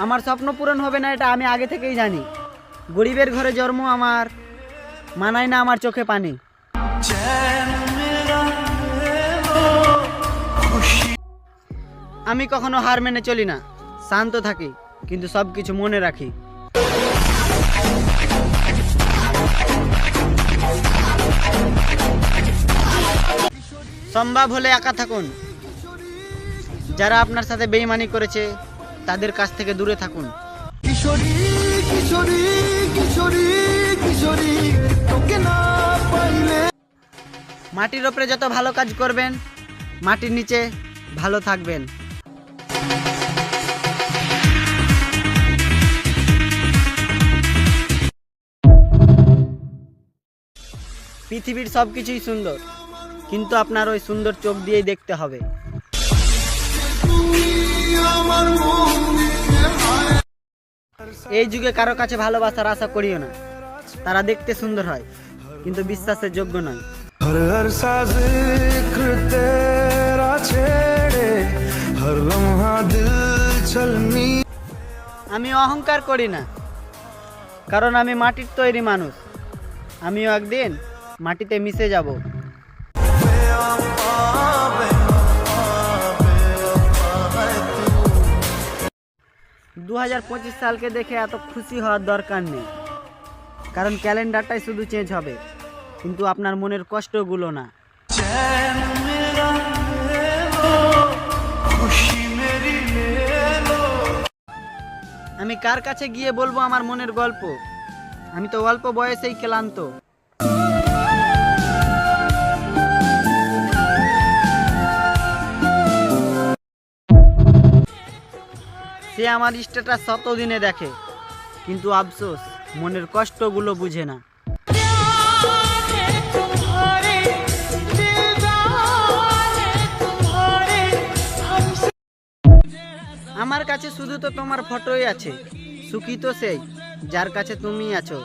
আমার স্বপ্ন পূরণ হবে না এটা আমি আগে থেকেই জানি। গরিবের ঘরে জন্ম আমার, মানায় না আমার চোখে পানি। আমি কখনো হার মেনে চলি না, শান্ত থাকি, কিন্তু সব কিছু মনে রাখি। সম্ভব হলে একা থাকুন, যারা আপনার সাথে বেঈমানি করেছে তাদের কাছ থেকে দূরে থাকুন। কিশোরী কিশোরী কিশোরী কিশোরী তোকে না পাইলে। মাটির ওপরে যত ভালো কাজ করবেন, মাটির নিচে ভালো থাকবেন। পৃথিবীর সব কিছুই সুন্দর, কিন্তু আপনার ওই সুন্দর চোখ দিয়েই দেখতে হবে। এই যুগে কারো কাছে ভালোবাসার আশা করিও না। তারা দেখতে সুন্দর হয়, কিন্তু বিশ্বাসের যোগ্য নয়। আমি অহংকার করি না, কারণ আমি মাটির তৈরি মানুষ। আমিও একদিন মাটিতে মিশে যাব। 2025 সালকে দেখে এত খুশি হওয়ার দরকার নেই, কারণ ক্যালেন্ডারটাই শুধু চেঞ্জ হবে, কিন্তু আপনার মনের কষ্টগুলো না। আমি কার কাছে গিয়ে বলবো আমার মনের গল্প? আমি তো অল্প বয়সেই ক্লান্ত। সে আমার স্ট্যাটাস শতদিনে দেখে, কিন্তু আফসোস মনের কষ্টগুলো বুঝে না। আমার কাছে শুধু তো তোমার ফটোই আছে, সুখী তো সেই যার কাছে তুমি আছো।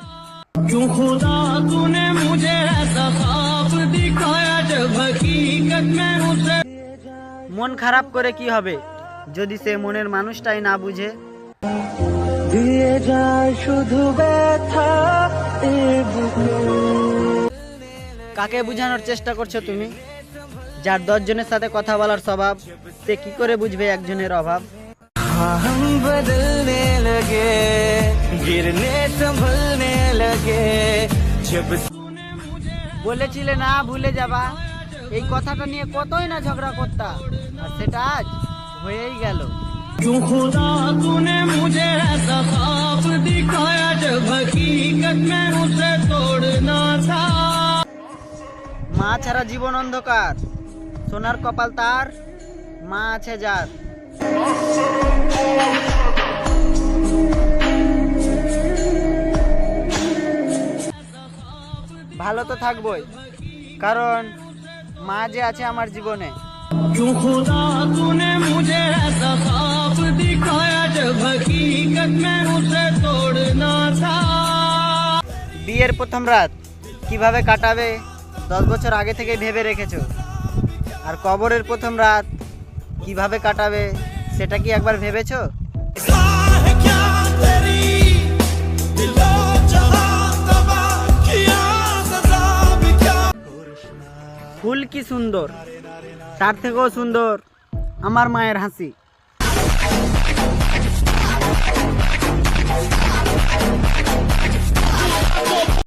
মন খারাপ করে কি হবে যদি সে মনের মানুষটাই না বুঝে? দিয়ে যায় শুধু ব্যথা। কাকে বোঝানোর চেষ্টা করছো তুমি? যার 10 জনের সাথে কথা বলার স্বভাব, সে কি করে বুঝবে একজনের অভাব? বদলনে লগে গিরনে সম্ভলনে লগে। বলেছিলে না ভুলে যাবা, এই কথাটা নিয়ে কতই না ঝগড়া করতা, আর সেটা আজ হয়েই গেল। মা ছাড়া জীবন অন্ধকার, সোনার কপাল তার, মা আছে যার। ভালো তো থাকবোই, কারণ মা যে আছে আমার জীবনে। বিয়ের প্রথম রাত কিভাবে কাটাবে 10 বছর আগে থেকে ভেবে রেখেছো, আর কবরের প্রথম রাত কিভাবে কাটাবে সেটা কি একবার ভেবেছো? ফুল কি সুন্দর, তার থেকেও সুন্দর আমার মায়ের হাসি।